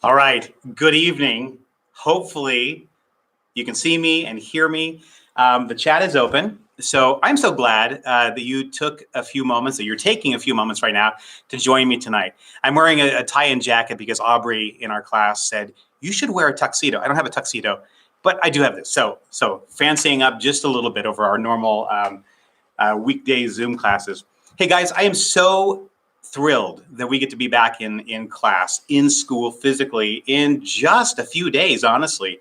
All right, good evening. Hopefully you can see me and hear me. The chat is open. So I'm so glad that you took a few moments, that you're taking a few moments right now to join me tonight. I'm wearing a tie and jacket because Aubrey in our class said, you should wear a tuxedo. I don't have a tuxedo, but I do have this. So fancying up just a little bit over our normal weekday Zoom classes. Hey guys, I am so thrilled that we get to be back in class, in school, physically, in just a few days, honestly.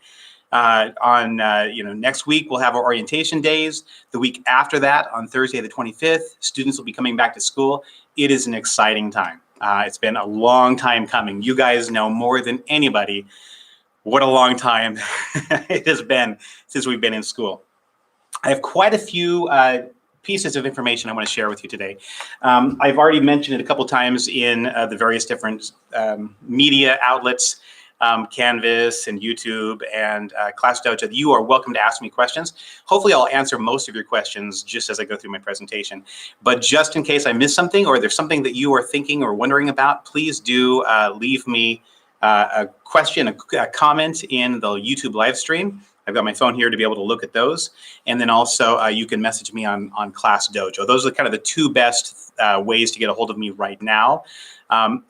Next week we'll have our orientation days. The week after that, on Thursday the 25th, students will be coming back to school. It is an exciting time. It's been a long time coming. You guys know more than anybody what a long time it has been since we've been in school. I have quite a few pieces of information I want to share with you today. I've already mentioned it a couple times in the various different media outlets, Canvas and YouTube and ClassDojo. You are welcome to ask me questions. Hopefully I'll answer most of your questions just as I go through my presentation. But just in case I miss something or there's something that you are thinking or wondering about, please do leave me a question, a comment in the YouTube live stream. I've got my phone here to be able to look at those. And then also you can message me on ClassDojo. Those are kind of the two best ways to get a hold of me right now.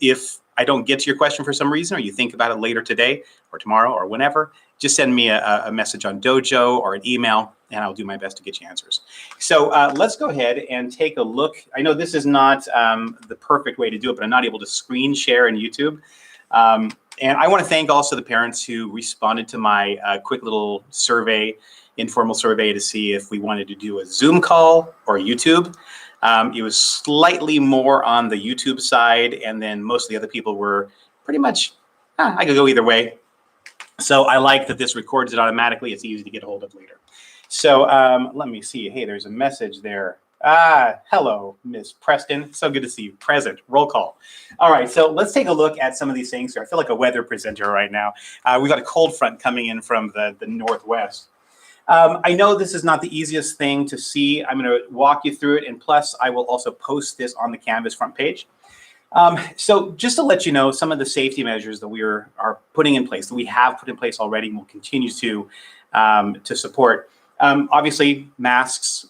If I don't get to your question for some reason, or you think about it later today or tomorrow or whenever, just send me a message on Dojo or an email, and I'll do my best to get you answers. So let's go ahead and take a look. I know this is not the perfect way to do it, but I'm not able to screen share in YouTube. And I want to thank also the parents who responded to my quick little survey, informal survey to see if we wanted to do a Zoom call or YouTube. It was slightly more on the YouTube side, and then most of the other people were pretty much, I could go either way. So I like that this records it automatically. It's easy to get a hold of later. So let me see. Hey, there's a message there. Hello, Miss Preston. So good to see you. Present. Roll call. All right, so let's take a look at some of these things here. I feel like a weather presenter right now. We've got a cold front coming in from the northwest. I know this is not the easiest thing to see. I'm going to walk you through it, and plus I will also post this on the Canvas front page. So just to let you know, some of the safety measures that we are putting in place, that we have put in place already and will continue to support. Obviously, masks,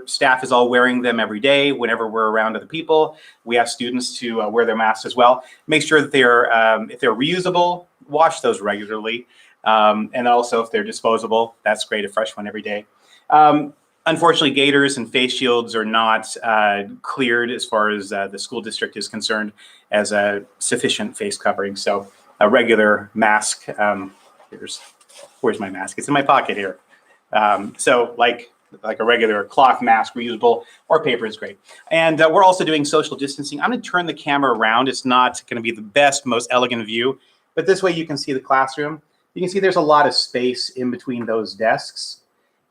staff is all wearing them every day whenever we're around other people. We ask students to wear their masks as well. Make sure that if they're reusable, wash those regularly. And also if they're disposable, that's great, a fresh one every day. Unfortunately, gaiters and face shields are not cleared as far as the school district is concerned as a sufficient face covering. So a regular mask, where's my mask? It's in my pocket here. So like a regular cloth mask, reusable, or paper is great. And we're also doing social distancing. I'm going to turn the camera around. It's not going to be the best, most elegant view, but this way you can see the classroom. You can see there's a lot of space in between those desks.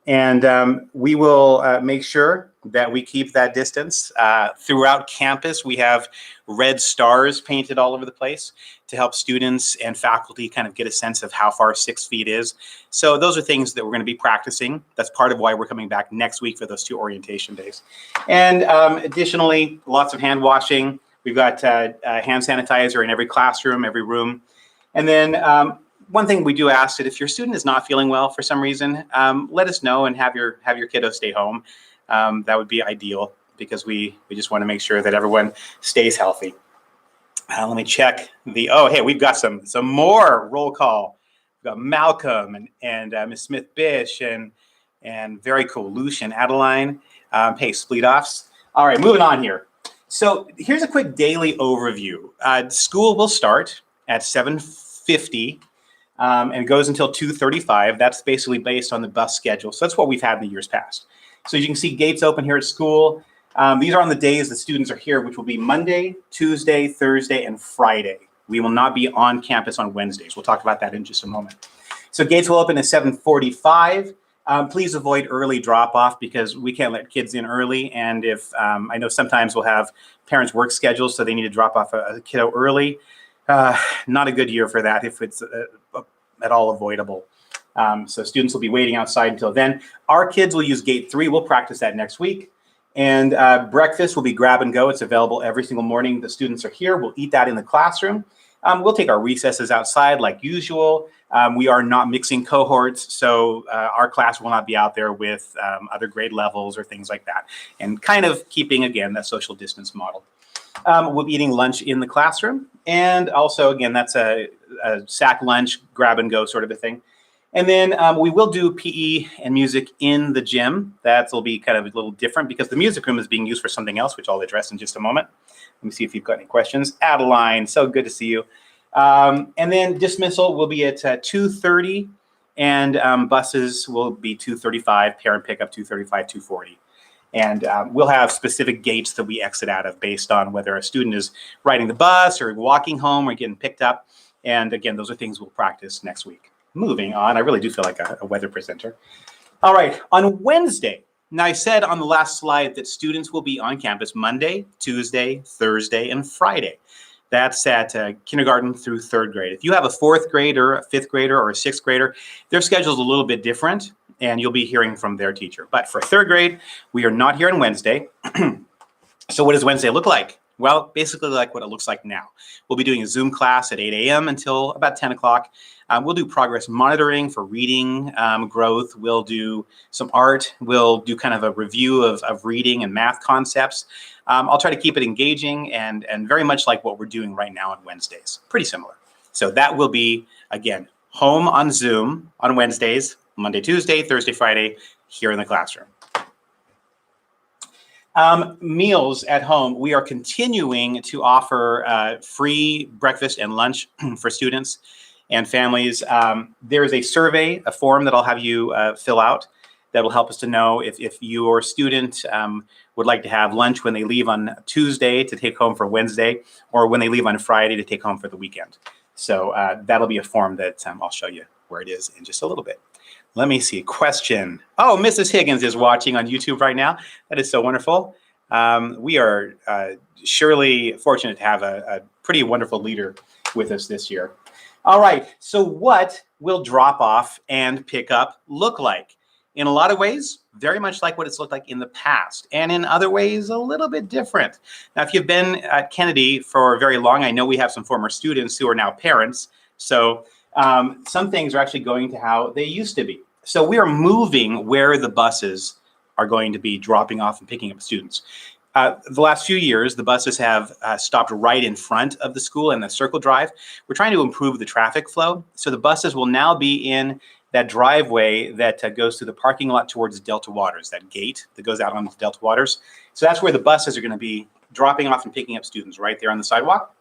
And we will make sure that we keep that distance. Throughout campus, we have red stars painted all over the place to help students and faculty kind of get a sense of how far 6 feet is. So those are things that we're going to be practicing. That's part of why we're coming back next week for those 2 orientation days. And additionally, lots of hand washing. We've got hand sanitizer in every classroom, every room. And then one thing we do ask that if your student is not feeling well for some reason, let us know and have your kiddo stay home. That would be ideal because we just want to make sure that everyone stays healthy. Let me check hey, we've got some more roll call. We've got Malcolm and Ms. Smith-Bish and very cool, Lucian, Adeline. Hey, split offs. All right, moving on here. So here's a quick daily overview. School will start at 7:50. And goes until 2:35. That's basically based on the bus schedule. So that's what we've had in the years past. So you can see gates open here at school. These are on the days the students are here, which will be Monday, Tuesday, Thursday, and Friday. We will not be on campus on Wednesdays. We'll talk about that in just a moment. So gates will open at 7:45. Please avoid early drop-off because we can't let kids in early. And if I know sometimes we'll have parents' work schedules, so they need to drop off a kiddo early. Not a good year for that if it's at all avoidable. So students will be waiting outside until then. Our kids will use gate 3. We'll practice that next week. And breakfast will be grab and go. It's available every single morning. The students are here. We'll eat that in the classroom. We'll take our recesses outside like usual. We are not mixing cohorts, so our class will not be out there with other grade levels or things like that, and kind of keeping, again, that social distance model. We'll be eating lunch in the classroom, and also, again, that's a sack lunch, grab and go sort of a thing. And then we will do PE and music in the gym. That'll be kind of a little different because the music room is being used for something else, which I'll address in just a moment. Let me see if you've got any questions. Adeline, so good to see you. And then dismissal will be at 2:30, and buses will be 2:35, parent pickup 2:35, 2:40. And we'll have specific gates that we exit out of based on whether a student is riding the bus or walking home or getting picked up. And again, those are things we'll practice next week. Moving on, I really do feel like a weather presenter. All right, on Wednesday, now I said on the last slide that students will be on campus Monday, Tuesday, Thursday, and Friday. That's at kindergarten through third grade. If you have a fourth grader, a fifth grader, or a sixth grader, their schedule is a little bit different, and you'll be hearing from their teacher. But for third grade, we are not here on Wednesday. So what does Wednesday look like? Well, basically like what it looks like now. We'll be doing a Zoom class at 8 a.m. until about 10 o'clock. We'll do progress monitoring for reading growth. We'll do some art. We'll do kind of a review of reading and math concepts. I'll try to keep it engaging and very much like what we're doing right now on Wednesdays. Pretty similar. So that will be, again, home on Zoom on Wednesdays, Monday, Tuesday, Thursday, Friday, here in the classroom. Meals at home. We are continuing to offer free breakfast and lunch for students and families. There is a survey, a form that I'll have you fill out that will help us to know if your student would like to have lunch when they leave on Tuesday to take home for Wednesday, or when they leave on Friday to take home for the weekend. So that'll be a form that I'll show you where it is in just a little bit. Let me see. Question. Oh, Mrs. Higgins is watching on YouTube right now. That is so wonderful. We are surely fortunate to have a pretty wonderful leader with us this year. All right. So what will drop off and pick up look like? In a lot of ways, very much like what it's looked like in the past, and in other ways, a little bit different. Now, if you've been at Kennedy for very long, I know we have some former students who are now parents. So some things are actually going to how they used to be. So we are moving where the buses are going to be dropping off and picking up students. The last few years, the buses have stopped right in front of the school in the circle drive. We're trying to improve the traffic flow. So the buses will now be in that driveway that goes through the parking lot towards Delta Waters, that gate that goes out onto Delta Waters. So that's where the buses are going to be dropping off and picking up students, right there on the sidewalk.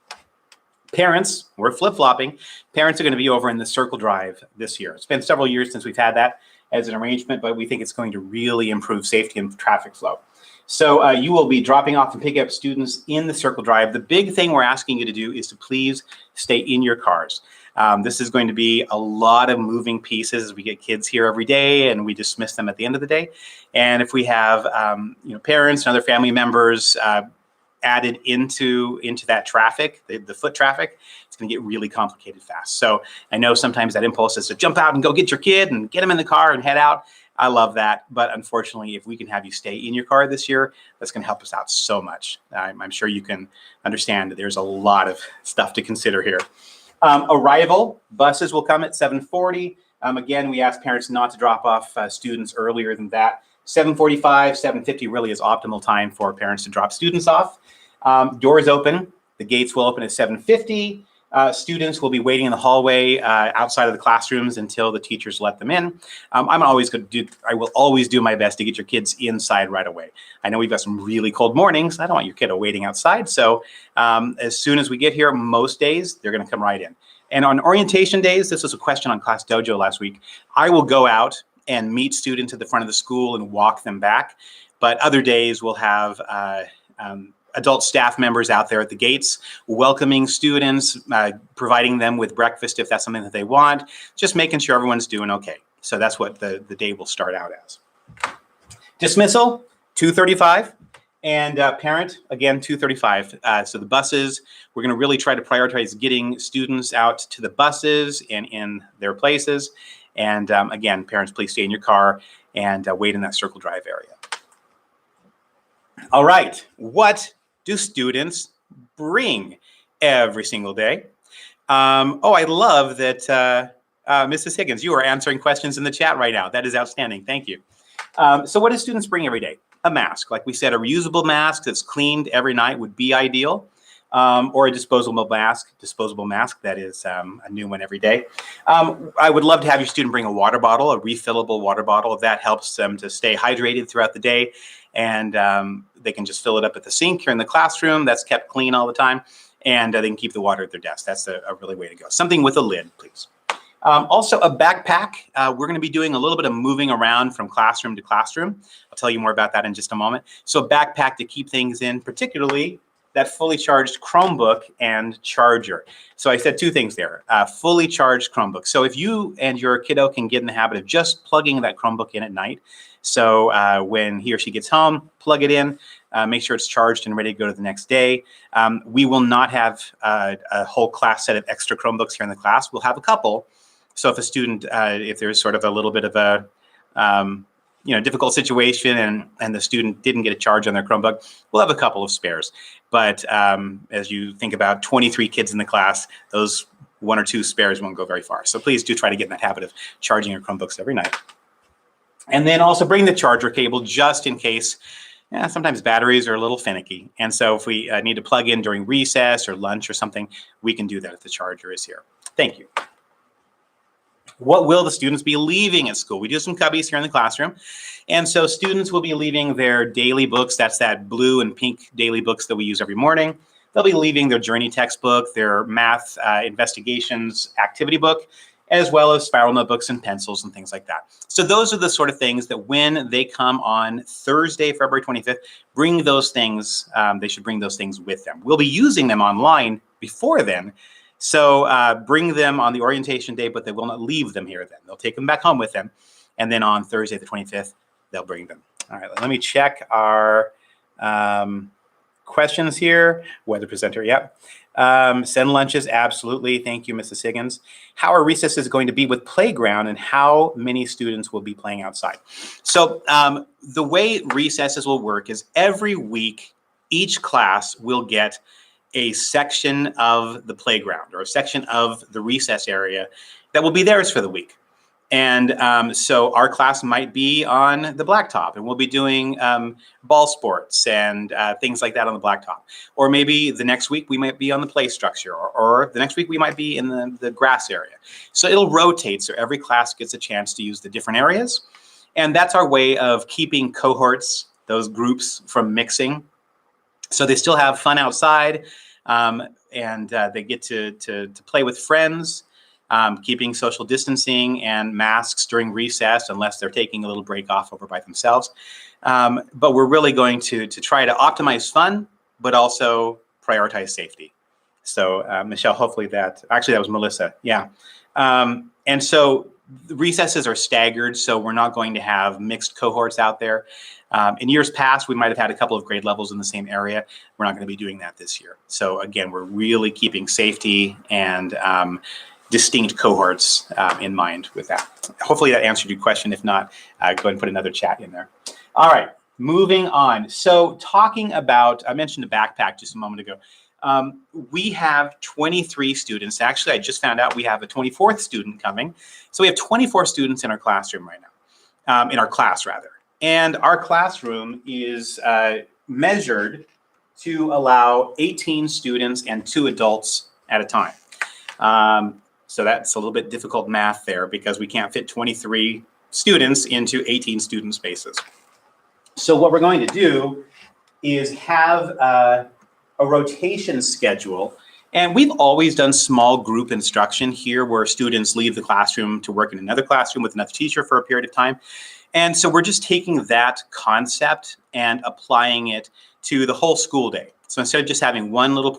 Parents, we're flip-flopping. Parents are going to be over in the circle drive this year. It's been several years since we've had that as an arrangement, but we think it's going to really improve safety and traffic flow. So you will be dropping off and picking up students in the circle drive. The big thing we're asking you to do is to please stay in your cars. This is going to be a lot of moving pieces as we get kids here every day and we dismiss them at the end of the day. And if we have parents and other family members added into that traffic, the foot traffic, it's going to get really complicated fast. So I know sometimes that impulse is to jump out and go get your kid and get them in the car and head out. I love that. But unfortunately, if we can have you stay in your car this year, that's going to help us out so much. I'm sure you can understand that there's a lot of stuff to consider here. Arrival, buses will come at 7:40. Again, we ask parents not to drop off students earlier than that. 7:45, 7:50 really is optimal time for parents to drop students off. Doors open. The gates will open at 7:50. Students will be waiting in the hallway outside of the classrooms until the teachers let them in. I will always do my best to get your kids inside right away. I know we've got some really cold mornings. I don't want your kiddo waiting outside. So as soon as we get here, most days, they're going to come right in. And on orientation days, this was a question on Class Dojo last week, I will go out and meet students at the front of the school and walk them back. But other days we'll have adult staff members out there at the gates, welcoming students, providing them with breakfast if that's something that they want, just making sure everyone's doing okay. So that's what the day will start out as. Dismissal, 2:35, and parent, again, 2:35. So the buses, we're going to really try to prioritize getting students out to the buses and in their places. And again, parents, please stay in your car and wait in that circle drive area. All right, what do students bring every single day? Oh, I love that, Mrs. Higgins, you are answering questions in the chat right now. That is outstanding. Thank you. So what do students bring every day? A mask. Like we said, a reusable mask that's cleaned every night would be ideal. Or a disposable mask that is a new one every day. I would love to have your student bring a water bottle, a refillable water bottle. That helps them to stay hydrated throughout the day. And they can just fill it up at the sink here in the classroom. That's kept clean all the time. And they can keep the water at their desk. That's a really way to go. Something with a lid, please. Also a backpack. We're going to be doing a little bit of moving around from classroom to classroom. I'll tell you more about that in just a moment. So a backpack to keep things in, particularly that fully charged Chromebook and charger. So I said two things there, fully charged Chromebook. So if you and your kiddo can get in the habit of just plugging that Chromebook in at night, so when he or she gets home, plug it in, make sure it's charged and ready to go to the next day. We will not have a whole class set of extra Chromebooks here in the class. We'll have a couple. So if a student, if there's sort of a little bit of a difficult situation and the student didn't get a charge on their Chromebook, we'll have a couple of spares. But as you think about 23 kids in the class, those one or two spares won't go very far. So please do try to get in that habit of charging your Chromebooks every night. And then also bring the charger cable just in case. Sometimes batteries are a little finicky. And so if we need to plug in during recess or lunch or something, we can do that if the charger is here. Thank you. What will the students be leaving at school? We do some cubbies here in the classroom. And so students will be leaving their daily books. That's that blue and pink daily books that we use every morning. They'll be leaving their journey textbook, their math investigations activity book, as well as spiral notebooks and pencils and things like that. So those are the sort of things that when they come on Thursday, February 25th, bring those things, they should bring those things with them. We'll be using them online before then. So bring them on the orientation day, but they will not leave them here then. They'll take them back home with them. And then on Thursday, the 25th, they'll bring them. All right, let me check our questions here. Weather presenter, yep. Send lunches, absolutely. Thank you, Mrs. Higgins. How are recesses going to be with playground and how many students will be playing outside? So the way recesses will work is every week, each class will get a section of the playground or a section of the recess area that will be theirs for the week. And so our class might be on the blacktop and we'll be doing ball sports and things like that on the blacktop. Or maybe the next week we might be on the play structure or the next week we might be in the grass area. So it'll rotate so every class gets a chance to use the different areas. And that's our way of keeping cohorts, those groups, from mixing. So they still have fun outside and they get to play with friends. Keeping social distancing and masks during recess, unless they're taking a little break off over by themselves. But we're really going to try to optimize fun, but also prioritize safety. So Michelle, hopefully that was Melissa, yeah. And so the recesses are staggered, so we're not going to have mixed cohorts out there. In years past, we might have had a couple of grade levels in the same area. We're not going to be doing that this year. So again, we're really keeping safety and distinct cohorts in mind with that. Hopefully that answered your question. If not, go ahead and put another chat in there. All right, moving on. So talking about, I mentioned the backpack just a moment ago. We have 23 students. Actually, I just found out we have a 24th student coming. So we have 24 students in our classroom right now, in our class rather. And our classroom is measured to allow 18 students and 2 adults at a time. So that's a little bit difficult math there because we can't fit 23 students into 18 student spaces. So what we're going to do is have a rotation schedule. And we've always done small group instruction here where students leave the classroom to work in another classroom with another teacher for a period of time. And so we're just taking that concept and applying it to the whole school day. So instead of just having one little